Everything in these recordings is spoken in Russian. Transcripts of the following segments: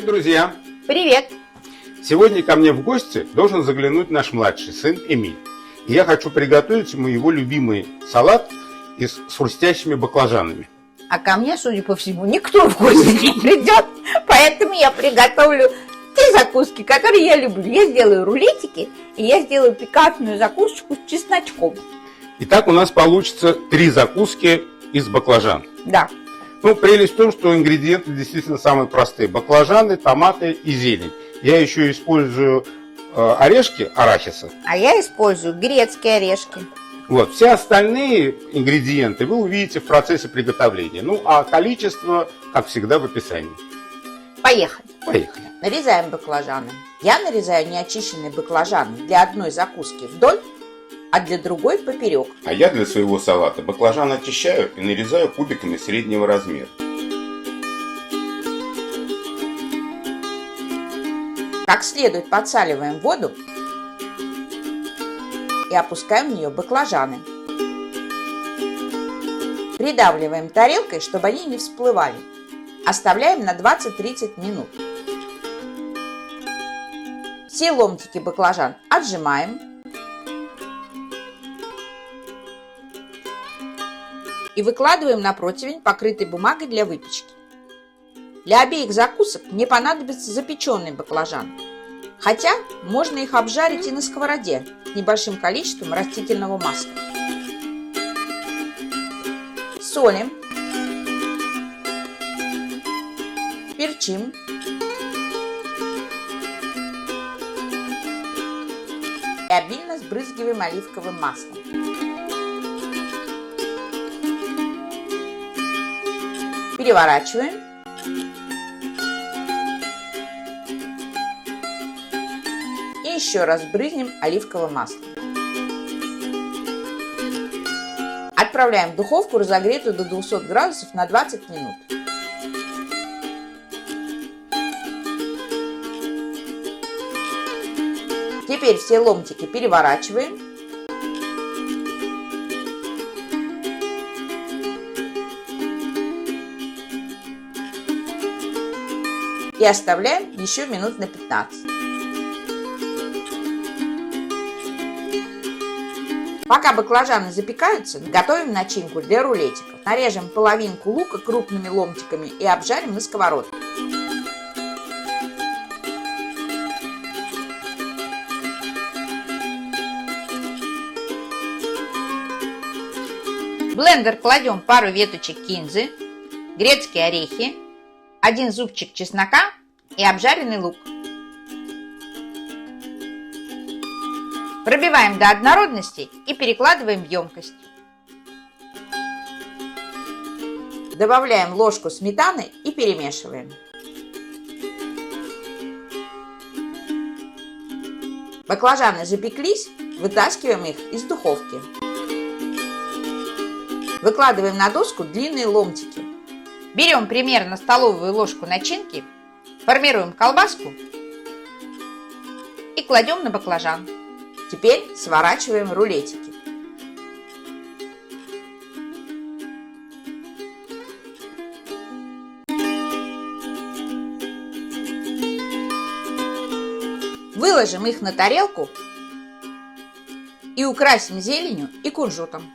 Привет, друзья! Привет! Сегодня ко мне в гости должен заглянуть наш младший сын Эмиль. И я хочу приготовить ему его любимый салат с хрустящими баклажанами. А ко мне, судя по всему, никто в гости не придет, поэтому я приготовлю те закуски, которые я люблю. Я сделаю рулетики, и я сделаю пикантную закусочку с чесночком. Итак, у нас получится 3 закуски из баклажан. Да. Ну, прелесть в том, что ингредиенты действительно самые простые. Баклажаны, томаты и зелень. Я еще использую орешки арахиса. А я использую грецкие орешки. Вот, все остальные ингредиенты вы увидите в процессе приготовления. Ну, а количество, как всегда, в описании. Поехали. Поехали. Нарезаем баклажаны. Я нарезаю неочищенные баклажаны для одной закуски вдоль, а для другой поперек. А я для своего салата баклажан очищаю и нарезаю кубиками среднего размера. Как следует подсаливаем воду и опускаем в нее баклажаны. Придавливаем тарелкой, чтобы они не всплывали. Оставляем на 20-30 минут. Все ломтики баклажан отжимаем. И выкладываем на противень, покрытый бумагой для выпечки. Для обеих закусок мне понадобится запеченный баклажан. Хотя можно их обжарить и на сковороде с небольшим количеством растительного масла. Солим. Перчим. И обильно сбрызгиваем оливковым маслом. Переворачиваем. И еще раз брызнем оливковым маслом. Отправляем в духовку, разогретую до 200 градусов на 20 минут. Теперь все ломтики переворачиваем. И оставляем еще минут на 15. Пока баклажаны запекаются, готовим начинку для рулетиков. Нарежем половинку лука крупными ломтиками и обжарим на сковородке. В блендер кладем пару веточек кинзы, грецкие орехи, 1 зубчик чеснока и обжаренный лук. Пробиваем до однородности и перекладываем в емкость. Добавляем ложку сметаны и перемешиваем. Баклажаны запеклись, вытаскиваем их из духовки. Выкладываем на доску длинные ломтики. Берем примерно столовую ложку начинки, формируем колбаску и кладем на баклажан. Теперь сворачиваем рулетики. Выложим их на тарелку и украсим зеленью и кунжутом.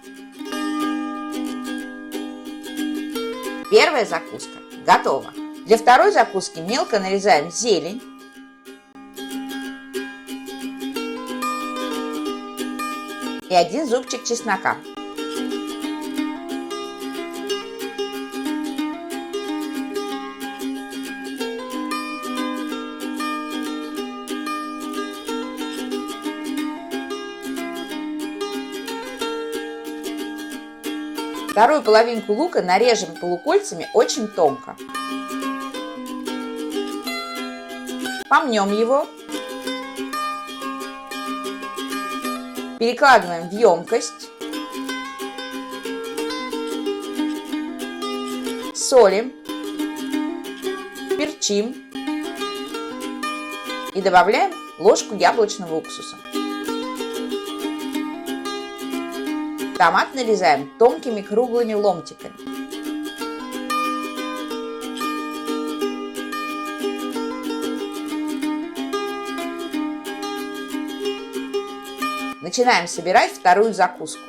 Первая закуска готова. Для второй закуски мелко нарезаем зелень, и 1 зубчик чеснока. Вторую половинку лука нарежем полукольцами очень тонко. Помнем его. Перекладываем в емкость. Солим. Перчим. И добавляем ложку яблочного уксуса. Томат нарезаем тонкими круглыми ломтиками. Начинаем собирать вторую закуску.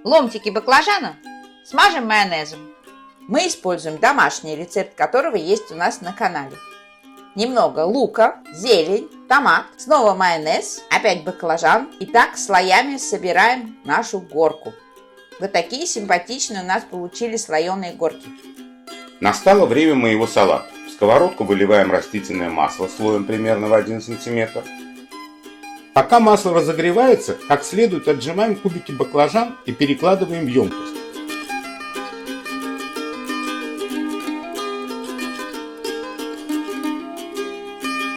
Ломтики баклажана смажем майонезом. Мы используем домашний рецепт, которого есть у нас на канале. Немного лука, зелень, томат, снова майонез, опять баклажан. И так слоями собираем нашу горку. Вот такие симпатичные у нас получились слоеные горки. Настало время моего салата. В сковородку выливаем растительное масло слоем примерно в 1 см. Пока масло разогревается, как следует отжимаем кубики баклажан и перекладываем в емкость.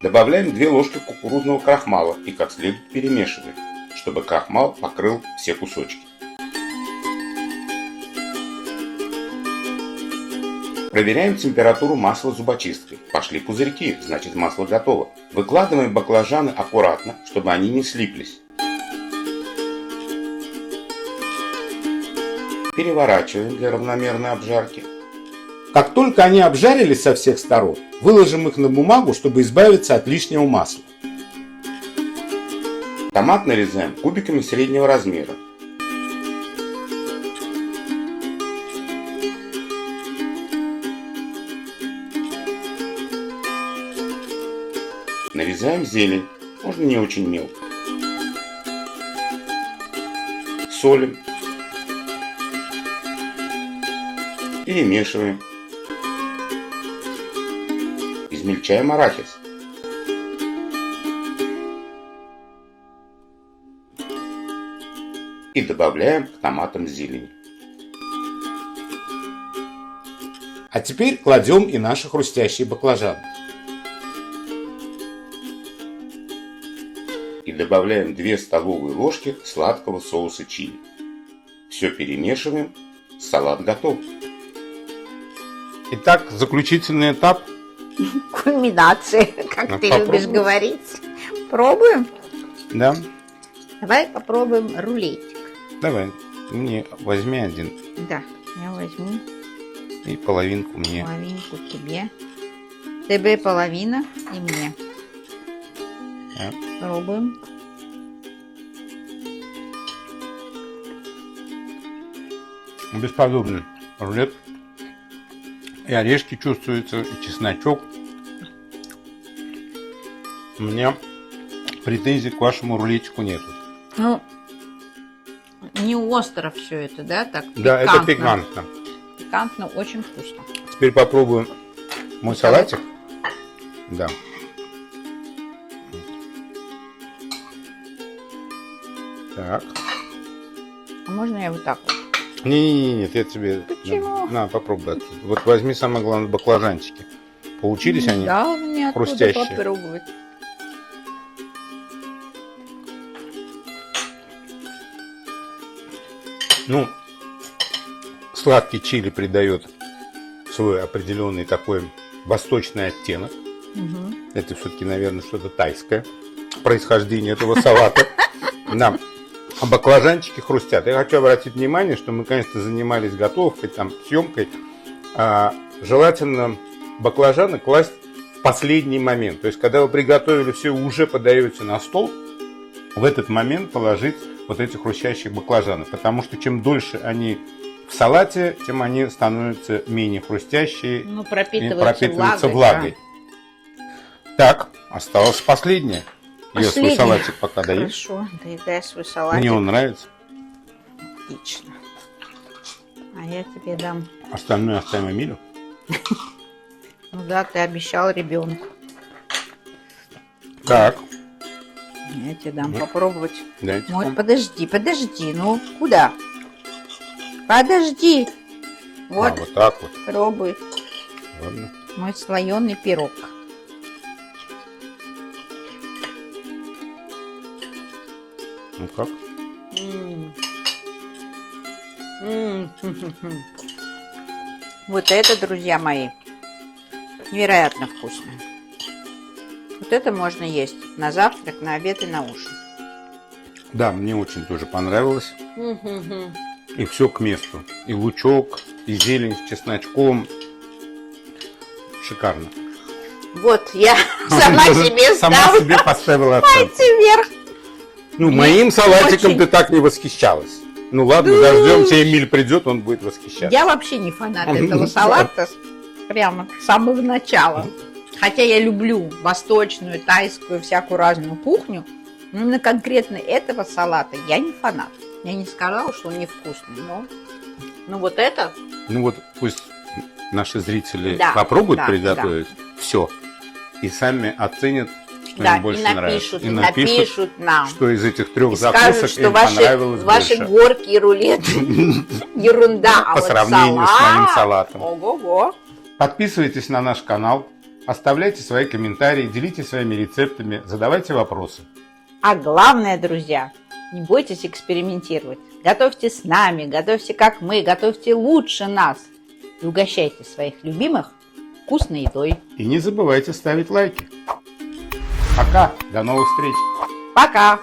Добавляем 2 ложки кукурузного крахмала и как следует перемешиваем, чтобы крахмал покрыл все кусочки. Проверяем температуру масла зубочисткой. Пошли пузырьки, значит масло готово. Выкладываем баклажаны аккуратно, чтобы они не слиплись. Переворачиваем для равномерной обжарки. Как только они обжарились со всех сторон, выложим их на бумагу, чтобы избавиться от лишнего масла. Томат нарезаем кубиками среднего размера. Нарезаем зелень, можно не очень мелко. Солим. Перемешиваем. Измельчаем арахис. И добавляем к томатам зелень. А теперь кладем и наши хрустящие баклажаны. И добавляем 2 столовые ложки сладкого соуса чили. Все перемешиваем, салат готов. Итак, заключительный этап. Кульминация, как ты любишь говорить. Пробуем? Да. Давай попробуем рулетик. Давай, мне возьми один. Да, я возьму и половинку мне. Половинку тебе. Тебе половина и мне. Да. Пробуем. Бесподобный рулет. И орешки чувствуются, и чесночок. У меня претензий к вашему рулетику нету. Ну, не остро все это, да? Так, да, пикантно. это пикантно. Пикантно, очень вкусно. Теперь попробуем мой салатик. Да. Так. А можно я вот так вот? Нет, я тебе... Почему? На, попробуй отсюда. Вот возьми, самое главное, баклажанчики. Получились они? Да, мне хрустящие. Попробовать. Ну, сладкий чили придает свой определенный такой восточный оттенок. Угу. Это все-таки, наверное, что-то тайское происхождение этого салата. Да. А баклажанчики хрустят. Я хочу обратить внимание, что мы, конечно, занимались готовкой, там, съемкой. Желательно баклажаны класть в последний момент. То есть, когда вы приготовили все, уже подаете на стол, в этот момент положить вот эти хрустящие баклажаны. Потому что чем дольше они в салате, тем они становятся менее хрустящие. Ну, и пропитываются влагой. Да. Так, осталось последнее. Я свой салатик пока даешь. Хорошо, доедай свой салатик. Мне он нравится. Отлично. А я тебе дам. Остальное оставим Эмилю. Ну да, ты обещал ребенку. Так. Я тебе дам попробовать. Дайте. Подожди, ну куда? Подожди. Вот, вот так вот. пробуй. Ладно. Мой слоеный пирог. Ну как? Вот это, друзья мои, невероятно вкусно. Вот это можно есть на завтрак, на обед и на ужин. Да, мне очень тоже понравилось. И все к месту. И лучок, и зелень с чесночком. Шикарно. Вот, я сама себе Сама ставлю себе поставила оценку. пальцы вверх. Ну, Мне моим салатиком очень- ты так не восхищалась. Ну ладно, Ну, дождемся, Эмиль придет, он будет восхищаться. Я вообще не фанат этого салата прямо с самого начала. Хотя я люблю восточную, тайскую, всякую разную кухню, но именно конкретно этого салата я не фанат. Я не сказала, что он невкусный, но ну вот это Ну вот пусть наши зрители Да, попробуют да, приготовить все и сами оценят, что да, им больше и нравится. напишут нам. что из этих трех И закусок скажут, что им понравилось ваши больше. горки и рулеты ерунда, а По вот сравнению с салат- моим салатом. Ого-го. Подписывайтесь на наш канал, оставляйте свои комментарии, делитесь своими рецептами, задавайте вопросы. А главное, друзья, не бойтесь экспериментировать. Готовьте с нами, готовьте как мы, готовьте лучше нас. И угощайте своих любимых вкусной едой. И не забывайте ставить лайки. Пока, до новых встреч! Пока!